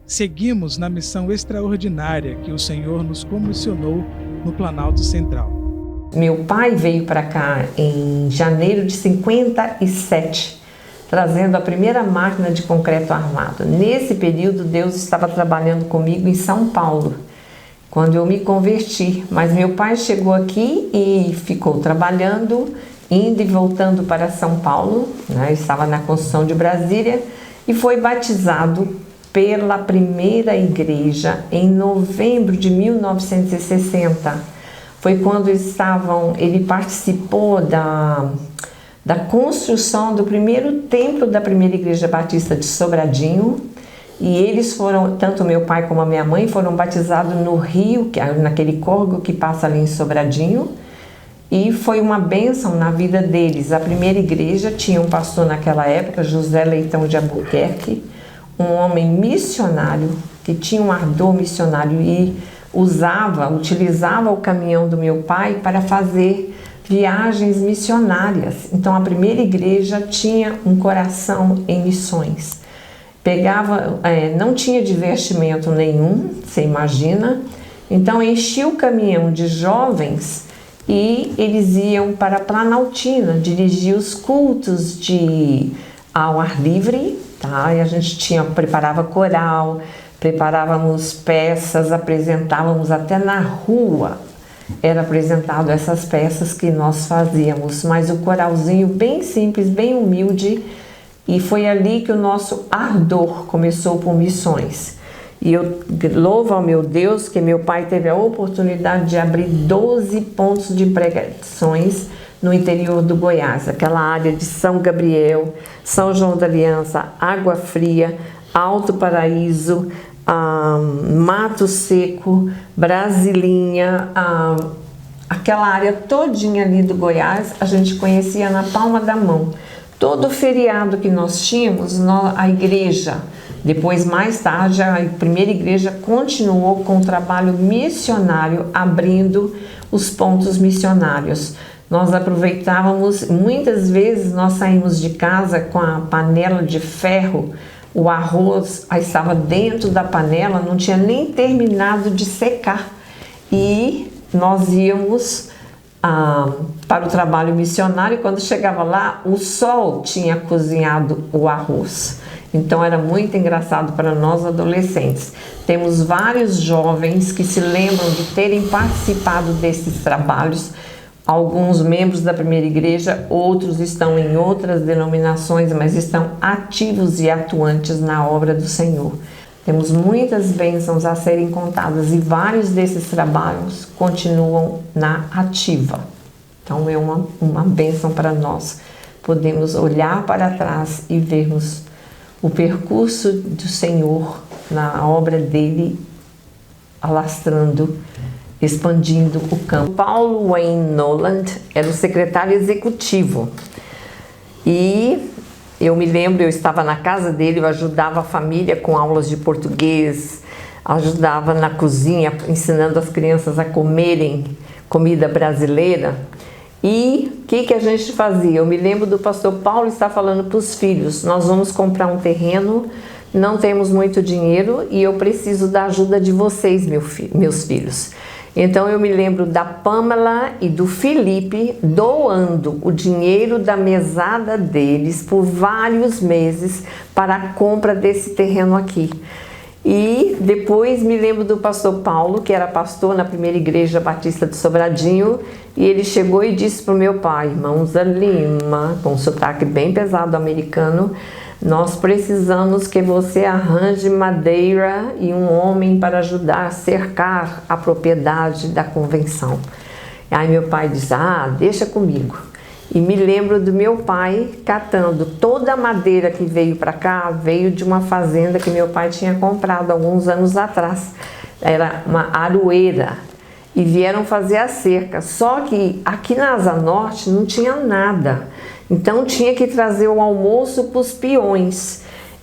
seguimos na missão extraordinária que o Senhor nos comissionou no Planalto Central. Meu pai veio para cá em janeiro de 57, trazendo a primeira máquina de concreto armado. Nesse período, Deus estava trabalhando comigo em São Paulo, quando eu me converti. Mas meu pai chegou aqui e ficou trabalhando, indo e voltando para São Paulo, né? Estava na construção de Brasília e foi batizado pela primeira igreja em novembro de 1960. Foi quando ele participou da construção do primeiro templo da primeira igreja batista de Sobradinho, e eles foram, tanto meu pai como a minha mãe, foram batizados no rio, naquele córrego que passa ali em Sobradinho, e foi uma bênção na vida deles. A primeira igreja tinha um pastor naquela época, José Leitão de Albuquerque, um homem missionário, que tinha um ardor missionário e utilizava o caminhão do meu pai para fazer viagens missionárias. Então a primeira igreja tinha um coração em missões. Não tinha divertimento nenhum, você imagina. Então enchia o caminhão de jovens e eles iam para a Planaltina, dirigir os cultos ao ar livre, tá? E a gente preparava coral, preparávamos peças, apresentávamos até na rua, era apresentado essas peças que nós fazíamos, mas o coralzinho bem simples, bem humilde, e foi ali que o nosso ardor começou por missões. E eu louvo ao meu Deus que meu pai teve a oportunidade de abrir 12 pontos de pregações no interior do Goiás, aquela área de São Gabriel, São João da Aliança, Água Fria, Alto Paraíso, Mato Seco, Brasilinha, aquela área todinha ali do Goiás, a gente conhecia na palma da mão. Todo feriado que nós tínhamos, a igreja, depois mais tarde a primeira igreja continuou com o trabalho missionário, abrindo os pontos missionários. Nós aproveitávamos, muitas vezes nós saímos de casa com a panela de ferro, o arroz estava dentro da panela, não tinha nem terminado de secar. E nós íamos para o trabalho missionário e quando chegava lá, o sol tinha cozinhado o arroz. Então era muito engraçado para nós adolescentes. Temos vários jovens que se lembram de terem participado desses trabalhos. Alguns membros da primeira igreja, outros estão em outras denominações, mas estão ativos e atuantes na obra do Senhor. Temos muitas bênçãos a serem contadas e vários desses trabalhos continuam na ativa. Então é uma bênção para nós. Podemos olhar para trás e vermos o percurso do Senhor na obra dele, alastrando, expandindo o campo. Paulo Wayne Noland era o secretário executivo e eu me lembro, eu estava na casa dele, eu ajudava a família com aulas de português, ajudava na cozinha, ensinando as crianças a comerem comida brasileira. E o que a gente fazia? Eu me lembro do pastor Paulo estar falando para os filhos, nós vamos comprar um terreno, não temos muito dinheiro e eu preciso da ajuda de vocês, meus filhos. Então eu me lembro da Pamela e do Felipe doando o dinheiro da mesada deles por vários meses para a compra desse terreno aqui. E depois me lembro do pastor Paulo, que era pastor na primeira igreja batista de Sobradinho, e ele chegou e disse para o meu pai, irmão Zé Lima, com um sotaque bem pesado americano, nós precisamos que você arranje madeira e um homem para ajudar a cercar a propriedade da convenção. Aí meu pai diz, deixa comigo. E me lembro do meu pai catando toda a madeira que veio para cá, veio de uma fazenda que meu pai tinha comprado alguns anos atrás. Era uma aroeira. E vieram fazer a cerca. Só que aqui na Asa Norte não tinha nada. Então tinha que trazer o almoço para os peões.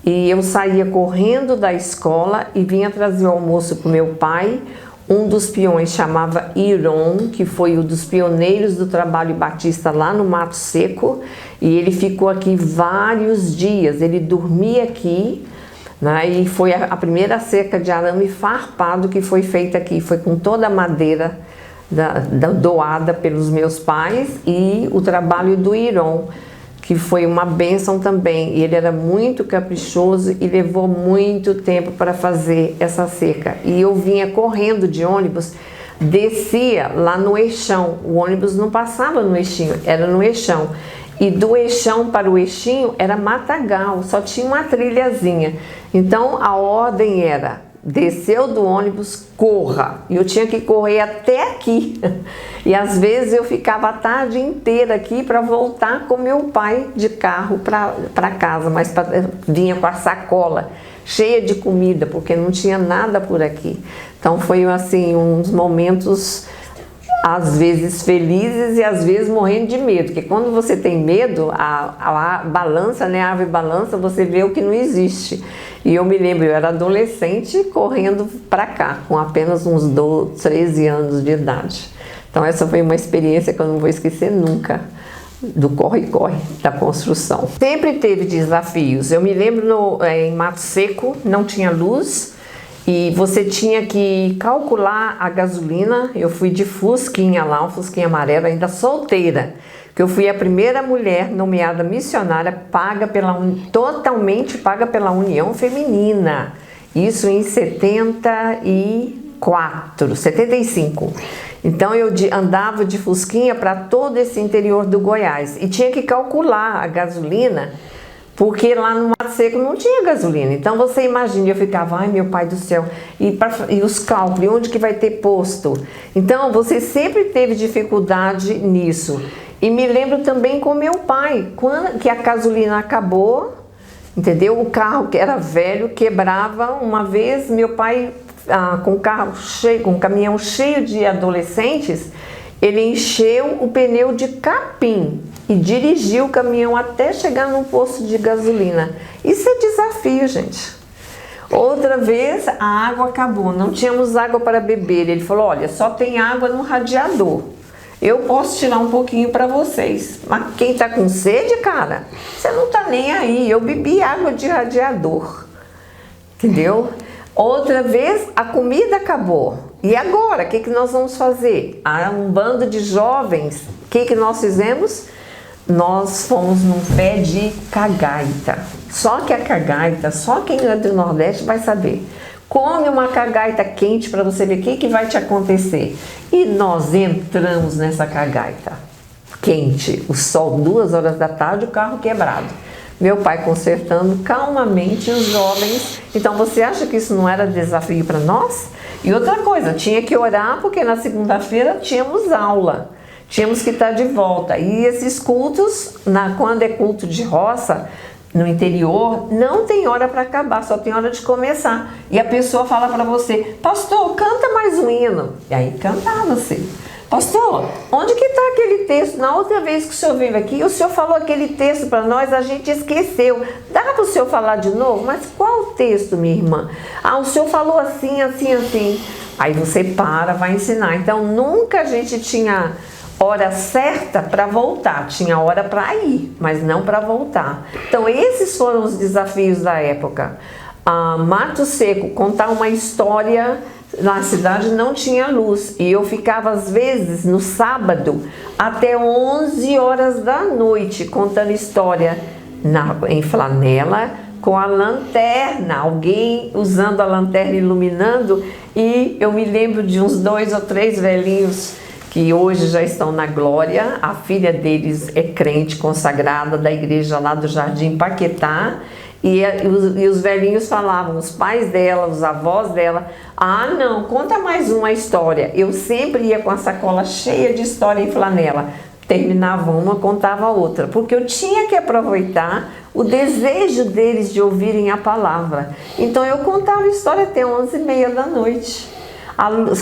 E eu saía correndo da escola e vinha trazer o almoço para o meu pai. Um dos peões chamava Iron, que foi um dos pioneiros do trabalho batista lá no Mato Seco. E ele ficou aqui vários dias. Ele dormia aqui, né? E foi a primeira cerca de arame farpado que foi feita aqui, foi com toda a madeira doada pelos meus pais, e o trabalho do Iron, que foi uma bênção também. E ele era muito caprichoso e levou muito tempo para fazer essa cerca. E eu vinha correndo de ônibus, descia lá no Eixão. O ônibus não passava no Eixinho, era no Eixão. E do Eixão para o Eixinho era matagal, só tinha uma trilhazinha. Então a ordem era: desceu do ônibus, corra. E eu tinha que correr até aqui. E às vezes eu ficava a tarde inteira aqui para voltar com meu pai de carro para casa, mas vinha com a sacola cheia de comida, porque não tinha nada por aqui. Então foi assim uns momentos às vezes felizes e às vezes morrendo de medo, porque quando você tem medo, a balança, né, a ave balança, você vê o que não existe. E eu me lembro, eu era adolescente correndo para cá, com apenas uns 13 anos de idade. Então essa foi uma experiência que eu não vou esquecer nunca, do corre-corre da construção. Sempre teve desafios. Eu me lembro em Mato Seco, não tinha luz, e você tinha que calcular a gasolina. Eu fui de fusquinha lá, um fusquinha amarelo, ainda solteira, que eu fui a primeira mulher nomeada missionária totalmente paga pela União Feminina. Isso em 75. Então eu andava de fusquinha para todo esse interior do Goiás e tinha que calcular a gasolina, porque lá no Mato Seco não tinha gasolina. Então você imagina, eu ficava, ai meu pai do céu, e os cálculos, onde que vai ter posto? Então você sempre teve dificuldade nisso. E me lembro também com meu pai, quando que a gasolina acabou, entendeu? O carro que era velho quebrava. Uma vez meu pai, com o carro cheio, com um caminhão cheio de adolescentes, ele encheu o pneu de capim e dirigiu o caminhão até chegar num posto de gasolina. Isso é desafio, gente. Outra vez a água acabou, não tínhamos água para beber. Ele falou, olha, só tem água no radiador. Eu posso tirar um pouquinho para vocês. Mas quem tá com sede, cara, você não tá nem aí. Eu bebi água de radiador. Entendeu? Outra vez a comida acabou. E agora, o que nós vamos fazer? Um bando de jovens, o que nós fizemos? Nós fomos num pé de cagaita. Só que a cagaita, só quem é do Nordeste vai saber. Come uma cagaita quente para você ver o que vai te acontecer. E nós entramos nessa cagaita quente, o sol, 2 horas da tarde, o carro quebrado. Meu pai consertando calmamente os jovens. Então você acha que isso não era desafio para nós? E outra coisa, tinha que orar porque na segunda-feira tínhamos aula. Tínhamos que estar de volta. E esses cultos, quando é culto de roça, no interior, não tem hora para acabar, só tem hora de começar. E a pessoa fala para você, pastor, canta mais um hino. E aí cantava-se. Pastor, onde que está aquele texto? Na outra vez que o senhor veio aqui, o senhor falou aquele texto para nós, a gente esqueceu. Dá para o senhor falar de novo? Mas qual texto, minha irmã? O senhor falou assim, assim, assim. Aí você vai ensinar. Então nunca a gente tinha hora certa para voltar, tinha hora para ir, mas não para voltar. Então esses foram os desafios da época. Mato Seco, contar uma história, na cidade não tinha luz e eu ficava às vezes no sábado até 11 horas da noite contando história em flanela, com a lanterna, alguém usando a lanterna iluminando. E eu me lembro de uns 2 ou 3 velhinhos que hoje já estão na glória. A filha deles é crente consagrada da igreja lá do Jardim Paquetá. E os velhinhos falavam, os pais dela, os avós dela, não, conta mais uma história. Eu sempre ia com a sacola cheia de história em flanela. Terminava uma, contava outra, porque eu tinha que aproveitar o desejo deles de ouvirem a palavra. Então eu contava a história até 11h30 da noite.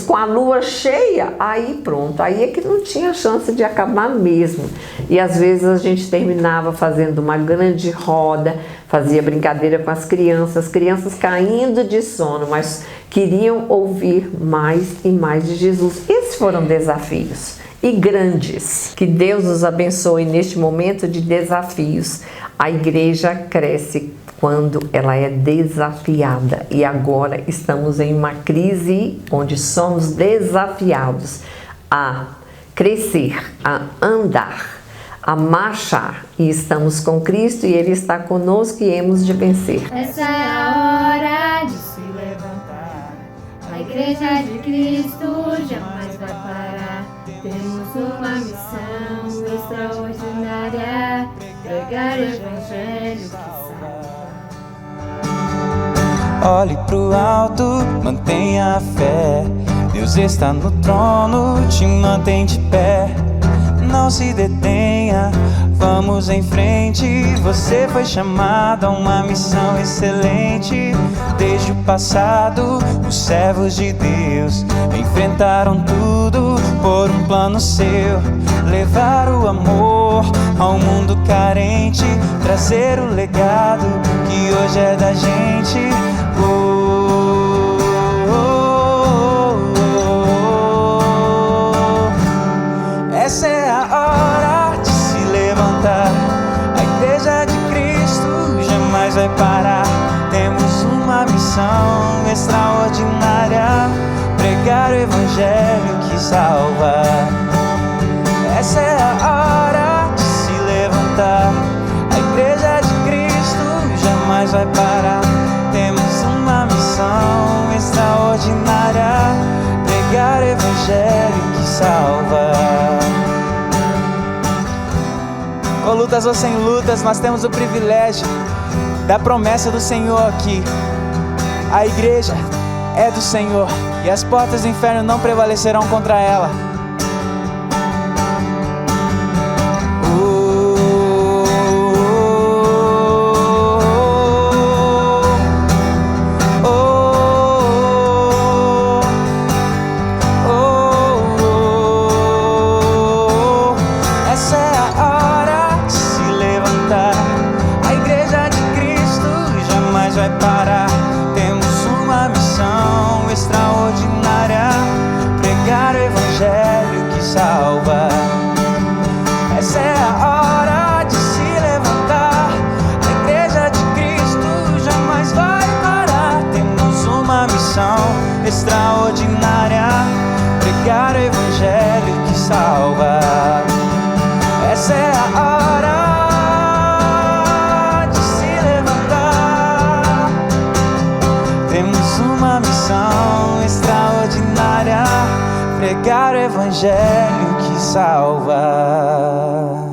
Com a lua cheia, aí pronto, aí é que não tinha chance de acabar mesmo. E às vezes a gente terminava fazendo uma grande roda, fazia brincadeira com as crianças caindo de sono, mas queriam ouvir mais e mais de Jesus. Esses foram desafios e grandes. Que Deus nos abençoe neste momento de desafios. A igreja cresce quando ela é desafiada. E agora estamos em uma crise onde somos desafiados a crescer, a andar, a marchar. E estamos com Cristo e Ele está conosco e hemos de vencer. Essa é a hora de se levantar. A Igreja de Cristo jamais vai parar. Temos uma missão extraordinária: pregar o Evangelho que salva. Olhe pro alto, mantenha a fé. Deus está no trono, te mantém de pé. Não se detenha, vamos em frente. Você foi chamado a uma missão excelente. Desde o passado, os servos de Deus enfrentaram tudo por um plano seu. Levar o amor ao mundo carente, trazer o legado que hoje é da gente. Essa é a hora de se levantar. A Igreja de Cristo jamais vai parar. Temos uma missão extraordinária: pregar o Evangelho que salva. Essa é a hora de se levantar. A Igreja de Cristo jamais vai parar. Temos uma missão extraordinária: pregar o Evangelho que salva. Com lutas ou sem lutas, nós temos o privilégio da promessa do Senhor aqui. A igreja é do Senhor e as portas do inferno não prevalecerão contra ela. Vai parar. Temos uma missão extraordinária: pregar o Evangelho que salva. Essa é a hora de se levantar. A Igreja de Cristo jamais vai parar. Temos uma missão extraordinária: pregar o Evangelho que salva. Essa é a hora. Temos uma missão extraordinária: pregar o Evangelho que salva.